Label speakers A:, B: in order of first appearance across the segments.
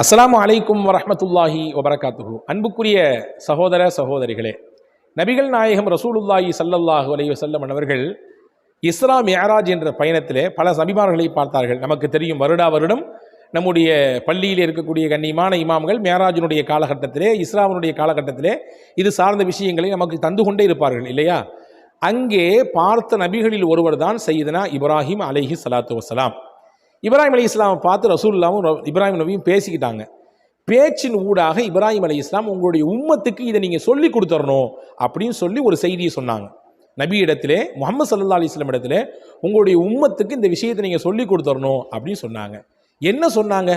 A: அஸ்ஸலாமு அலைக்கும் வரஹ்மத்துல்லாஹி வபரகாத்துஹு. அன்புக்குரிய சகோதர சகோதரிகளே, நபிகள் நாயகம் ரசூலுல்லாஹி ஸல்லல்லாஹு அலைஹி வஸல்லம் அவர்கள் இஸ்ரா மிஅராஜ் என்ற பயணத்திலே பல நபிமார்களை பார்த்தார்கள். நமக்கு தெரியும், வருடா வருடம் நம்முடைய பள்ளியில் இருக்கக்கூடிய கண்ணியமான இமாம்கள் மிஅராஜினுடைய காலகட்டத்திலே, இஸ்ராவினுடைய காலகட்டத்திலே இது சார்ந்த விஷயங்களை நமக்கு தந்து கொண்டே இருப்பார்கள் இல்லையா? அங்கே பார்த்த நபிகளில் ஒருவர் தான் சையதுனா இப்ராஹிம் அலைஹி ஸலாத்து வஸ்ஸலாம். இப்ராஹிம் அலி இஸ்லாமை பார்த்து ரசூலுல்லாவும் இப்ராஹிம் நபியும் பேசிக்கிட்டாங்க. பேச்சின் ஊடாக இப்ராஹிம் அலி இஸ்லாம் உங்களுடைய உம்மத்துக்கு இதை நீங்கள் சொல்லி கொடுத்துடணும் அப்படின்னு சொல்லி ஒரு செய்தியை சொன்னாங்க. நபி இடத்திலே, முஹம்மது ஸல்லல்லாஹு அலைஹி வஸல்லம் இடத்திலே, உங்களுடைய உம்மத்துக்கு இந்த விஷயத்தை நீங்கள் சொல்லி கொடுத்துடணும் அப்படின்னு சொன்னாங்க. என்ன சொன்னாங்க?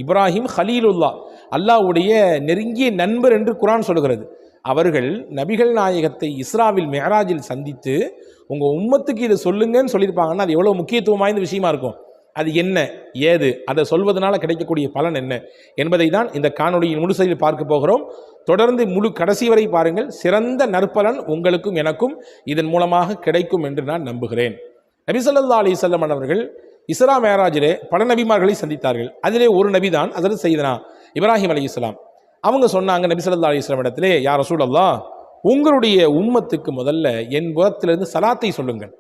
A: இப்ராஹிம் ஹலீலுல்லா, அல்லாஹ்வுடைய நெருங்கிய நண்பர் என்று குர்ஆன் சொல்கிறது. அவர்கள் நபிகள் நாயகத்தை இஸ்ராவில் மிஅராஜில் சந்தித்து உங்கள் உம்மத்துக்கு இதை சொல்லுங்கன்னு சொல்லியிருப்பாங்கன்னா அது எவ்வளோ முக்கியத்துவம் வாய்ந்த விஷயமா இருக்கும். அது என்ன, ஏது, அதை சொல்வதனால கிடைக்கக்கூடிய பலன் என்ன என்பதை தான் இந்த காணொளியின் முழுசையில் பார்க்க போகிறோம். தொடர்ந்து கடைசி வரை பாருங்கள். சிறந்த நற்பலன் உங்களுக்கும் எனக்கும் இதன் மூலமாக கிடைக்கும் என்று நான் நம்புகிறேன். நபி ஸல்லல்லாஹு அலைஹி வஸல்லம் அவர்கள் இஸ்ரா மிஅராஜிலே பல நபிமார்களை சந்தித்தார்கள். அதிலே ஒரு நபி தான் ஹஜ்ரத் சையதுனா இப்ராஹிம் அலைஹிஸ்ஸலாம். அவங்க சொன்னாங்க நபி ஸல்லல்லாஹு அலைஹி வஸல்லம் இடத்திலே, யா ரசூலல்லாஹ், உங்களுடைய உம்மத்துக்கு முதல்ல என் புறத்திலிருந்து சலாத்தை சொல்லுங்கள்,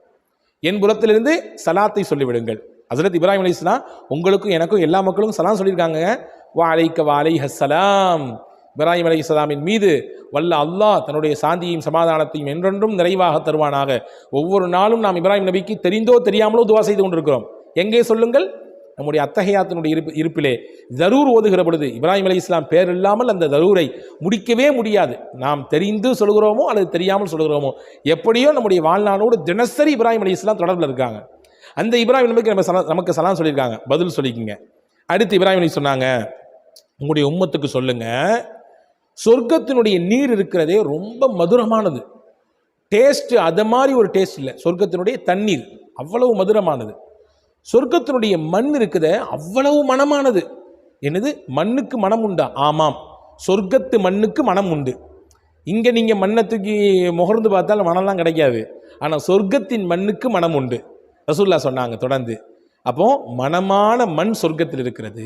A: என் புறத்திலிருந்து சலாத்தை சொல்லிவிடுங்கள். ஹஜ்ரத் இப்ராஹிம் அலைஹிஸ்ஸலாம் உங்களுக்கும் எனக்கும் எல்லா மக்களுக்கும் சலாம் சொல்லியிருக்காங்க. வா அலைக்க வா அலைஹஸ்ஸலாம், இப்ராஹிம் அலைஹிஸ்ஸலாமின் மீது வல்ல அல்லாஹ் தன்னுடைய சாந்தியையும் சமாதானத்தையும் என்றென்றும் நிறைவாக தருவானாக. ஒவ்வொரு நாளும் நாம் இப்ராஹிம் நபிக்கு தெரிந்தோ தெரியாமலோ துவா செய்து கொண்டிருக்கிறோம். எங்கே சொல்லுங்கள்? நம்முடைய அத்தஹியாத்தினுடைய இருப்பிலே தரூர் ஓதுகிற பொழுது இப்ராஹிம் அலைஹிஸ்ஸலாம் பேர் இல்லாமல் அந்த தரூரை முடிக்கவே முடியாது. நாம் தெரிந்து சொல்கிறோமோ அல்லது தெரியாமல் சொல்கிறோமோ, எப்படியோ நம்முடைய வாழ்நாளோடு தினசரி இப்ராஹிம் அலைஹிஸ்ஸலாம் தொடர்பில் இருக்காங்க. அந்த இப்ராஹிம் நபிக்கு நமக்கு சலாம் சொல்லியிருக்காங்க, பதில் சொல்லிக்கங்க. அடுத்து இப்ராஹிம் நபி சொன்னாங்க, உங்களுடைய உம்மத்துக்கு சொல்லுங்க, சொர்க்கத்தினுடைய நீர் இருக்கிறதே ரொம்ப மதுரமானது. டேஸ்ட் அது மாதிரி ஒரு டேஸ்ட் இல்லை. சொர்க்கத்தினுடைய தண்ணீர் அவ்வளவு மதுரமானது. சொர்க்கத்தினுடைய மண் இருக்குத அவ்வளவு மனமானது. என்னது, மண்ணுக்கு மனம் உண்டா? ஆமாம், சொர்க்கத்து மண்ணுக்கு மனம் உண்டு. இங்கே நீங்கள் மண்ணை தூக்கி முகர்ந்து பார்த்தாலும் மனம்லாம் கிடைக்காது. ஆனால் சொர்க்கத்தின் மண்ணுக்கு மனம் உண்டு. ரசூலுல்லாஹ் சொன்னாங்க தொடர்ந்து. அப்போ மனமான மண் சொர்க்கத்தில் இருக்கிறது,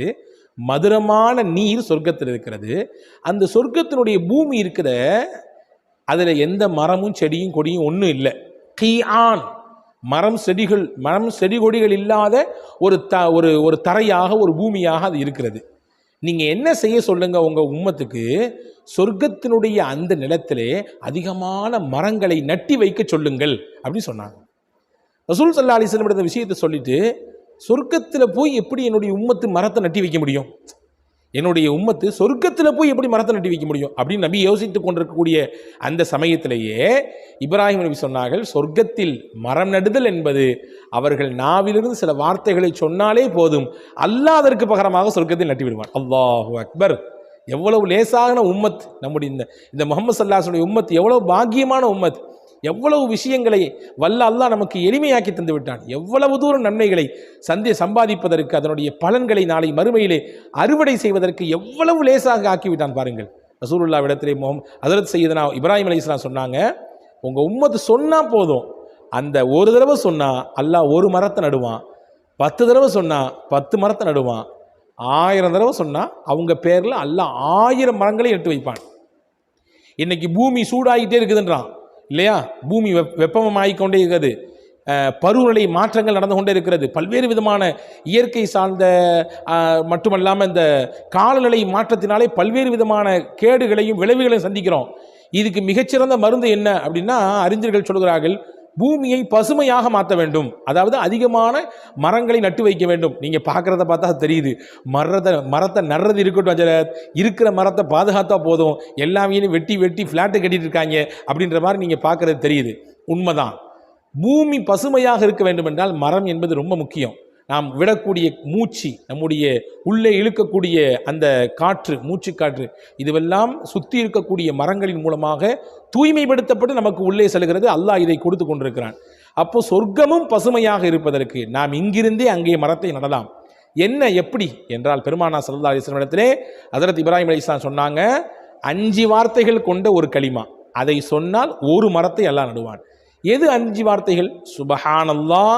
A: மதுரமான நீர் சொர்க்கத்தில் இருக்கிறது. அந்த சொர்க்கத்தினுடைய பூமி இருக்கிற அதில் எந்த மரமும் செடியும் கொடியும் ஒன்றும் இல்லை. கீஆன், மரம் செடி கொடிகள் இல்லாத ஒரு தரையாக, ஒரு பூமியாக அது இருக்கிறது. நீங்கள் என்ன செய்ய சொல்லுங்க உங்கள் உம்மத்துக்கு? சொர்க்கத்தினுடைய அந்த நிலத்திலே அதிகமான மரங்களை நட்டி வைக்க சொல்லுங்கள் அப்படின்னு சொன்னாங்க. ரசூல் ஸல்லல்லாஹு அலைஹி வஸல்லம் இந்த விஷயத்தை சொல்லிட்டு, சொர்க்கத்தில் போய் எப்படி என்னுடைய உம்மத்து மரத்தை நட்டி வைக்க முடியும்? என்னுடைய உம்மத்து சொர்க்கத்தில் போய் எப்படி மரத்தை நட்டி வைக்க முடியும் அப்படின்னு நபி யோசித்து கொண்டிருக்கக்கூடிய அந்த சமயத்திலேயே இப்ராஹிம் நபி சொன்னார்கள், சொர்க்கத்தில் மரம் நடுதல் என்பது அவர்கள் நாவிலிருந்து சில வார்த்தைகளை சொன்னாலே போதும், அல்லாஹ் அதற்கு பகரமாக சொர்க்கத்தில் நட்டி விடுவான். அல்லாஹு அக்பர்! எவ்வளவு லேசான உம்மத் நம்முடைய இந்த முஹம்மது ஸல்லல்லாஹு அலைஹி வஸல்லம் உம்மத், எவ்வளவு பாக்கியமான உம்மத்! எவ்வளவு விஷயங்களை வல்ல அல்லாஹ் நமக்கு எளிமையாக்கி தந்து விட்டான். எவ்வளவு தூரம் நன்மைகளை சம்பாதிப்பதற்கு, அதனுடைய பலன்களை நாளை மறுமையிலே அறுவடை செய்வதற்கு எவ்வளவு லேசாக ஆக்கிவிட்டான் பாருங்கள். ரசூலுல்லாஹ் இடத்திலே ஹஜ்ரத் சையதுனா இப்ராஹிம் அலைஹிஸ்ஸலாம் சொன்னாங்க, உங்கள் உம்மத்து சொன்னால் போதும், அந்த ஒரு தடவை சொன்னால் அல்லாஹ் ஒரு மரத்தை நடுவான், 10 தடவை சொன்னால் 10 மரத்தை நடுவான், 1000 தடவை சொன்னால் அவங்க பேரில் அல்லாஹ் 1000 மரங்களை நட்டு வைப்பான். இன்னைக்கு பூமி சூடாகிட்டே இருக்குதுன்றான் இல்லையா? பூமி வெப்பமாகிக்கொண்டே இருக்கிறது, பருவநிலை மாற்றங்கள் நடந்து கொண்டே இருக்கிறது. பல்வேறு விதமான இயற்கை சார்ந்த மட்டுமல்லாமல் இந்த காலநிலை மாற்றத்தினாலே பல்வேறு விதமான கேடுகளையும் விளைவுகளையும் சந்திக்கிறோம். இதுக்கு மிகச்சிறந்த மருந்து என்ன அப்படின்னா, அறிஞர்கள் சொல்கிறார்கள், பூமியை பசுமையாக மாற்ற வேண்டும். அதாவது அதிகமான மரங்களை நட்டு வைக்க வேண்டும். நீங்கள் பார்க்குறத பார்த்தா தெரியுது, மரத்தை நடுறது இருக்கட்டும், இருக்கிற மரத்தை பாதுகாத்தா போதும், எல்லாமே வெட்டி ஃப்ளாட்டு கட்டிட்டு இருக்காங்க அப்படின்ற மாதிரி நீங்கள் பார்க்குறது தெரியுது. உண்மைதான், பூமி பசுமையாக இருக்க வேண்டும் என்றால் மரம் என்பது ரொம்ப முக்கியம். நாம் விடக்கூடிய மூச்சு, நம்முடைய உள்ளே இழுக்கக்கூடிய அந்த காற்று, மூச்சு காற்று, இதுவெல்லாம் சுற்றி இருக்கக்கூடிய மரங்களின் மூலமாக தூய்மைப்படுத்தப்பட்டு நமக்கு உள்ளே செல்கிறது. அல்லாஹ் இதை கொடுத்து கொண்டிருக்கிறான். அப்போ சொர்க்கமும் பசுமையாக இருப்பதற்கு நாம் இங்கிருந்தே அங்கே மரத்தை நடலாம். என்ன, எப்படி என்றால், பெருமானா ஸல்லல்லாஹு அலைஹி வஸல்லம் இடத்திலே ஹஜ்ரத் இப்ராஹிம் அலைஹிஸ்ஸலாம் சொன்னாங்க, 5 வார்த்தைகள் கொண்ட ஒரு கலிமா, அதை சொன்னால் ஒரு மரத்தை அல்லாஹ் நடுவான். எது 5 வார்த்தைகள்? சுபஹானல்லாஹ்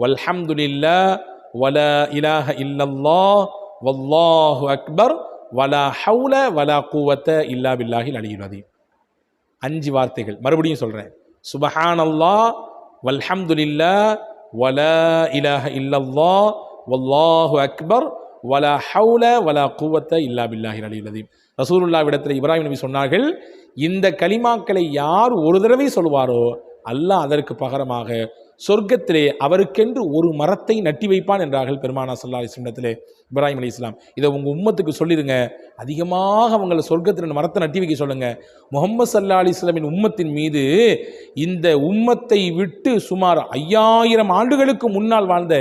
A: வல்ஹம்துலில்லாஹ் வலா இலாஹ இல்லல்லாஹ் வல்லாஹு அக்பர் வலா ஹவுல வலா குவத்த இல்லா பில்லாஹில் அலியுல் அதீம். 5 வார்த்தைகள் மறுபடியும் சொல்றேன். சுபஹானல்லாஹ் வல்ஹம்துலில்லாஹ் வலா இலாஹ இல்லல்லாஹ் வல்லாஹு அக்பர் வலா ஹவுல வலா குவத்த இல்லா பில்லாஹில் அலியுல் அதீம். ரசூலுல்லாஹ்விடத்தில் இப்ராஹிம் நபி சொன்னார்கள், இந்த கலிமாக்களை யார் ஒரு தடவை சொல்வாரோ அல்லாஹ் அதற்கு பகரமாக சொர்க்கத்திலே அவருக்கென்று ஒரு மரத்தை நட்டி வைப்பான் என்றார்கள் பெருமானா ஸல்லல்லாஹு அலைஹி வஸல்லம் இப்ராஹிம் அலைஹிஸ்ஸலாம். இதை உங்கள் உம்மத்துக்கு சொல்லிடுங்க, அதிகமாக அவங்களை சொர்க்கத்தில் மரத்தை நட்டி வைக்க சொல்லுங்க. முஹம்மது ஸல்லல்லாஹு அலைஹி வஸல்லம் உம்மத்தின் மீது இந்த உம்மத்தை விட்டு சுமார் 5000 ஆண்டுகளுக்கு முன்னால் வாழ்ந்த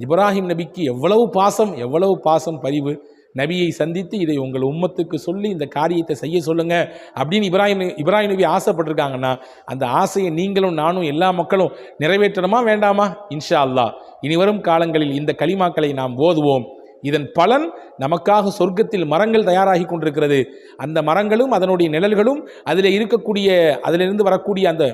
A: இப்ராஹிம் நபிக்கு எவ்வளவு பாசம் பரிவு. நபியை சந்தித்து இதை உங்கள் உம்மத்துக்கு சொல்லி இந்த காரியத்தை செய்ய சொல்லுங்க அப்படின்னு இப்ராஹிம் நபி ஆசைப்பட்டிருக்காங்கன்னா அந்த ஆசையை நீங்களும் நானும் எல்லா மக்களும் நிறைவேற்றணுமா வேண்டாமா? இன்ஷா அல்லாஹ் இனி வரும் காலங்களில் இந்த கலிமாக்களை நாம் ஓதுவோம். இதன் பலன் நமக்காக சொர்க்கத்தில் மரங்கள் தயாராகி கொண்டிருக்கிறது. அந்த மரங்களும் அதனுடைய நிழல்களும் அதிலிருந்து வரக்கூடிய அந்த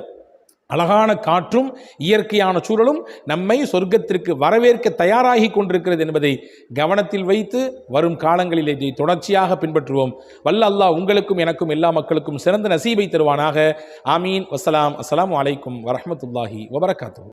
A: அழகான காற்றும் இயற்கையான சூழலும் நம்மை சொர்க்கத்திற்கு வரவேற்க தயாராகி கொண்டிருக்கிறது என்பதை கவனத்தில் வைத்து வரும் காலங்களில் இதை தொடர்ச்சியாக பின்பற்றுவோம். வல்ல அல்லாஹ் உங்களுக்கும் எனக்கும் எல்லா மக்களுக்கும் சிறந்த நசீபை தருவானாக. ஆமீன். வஸ்ஸலாம். அஸ்ஸலாமு அலைக்கும் வரஹ்மத்துல்லாஹி வபரகாத்துஹு.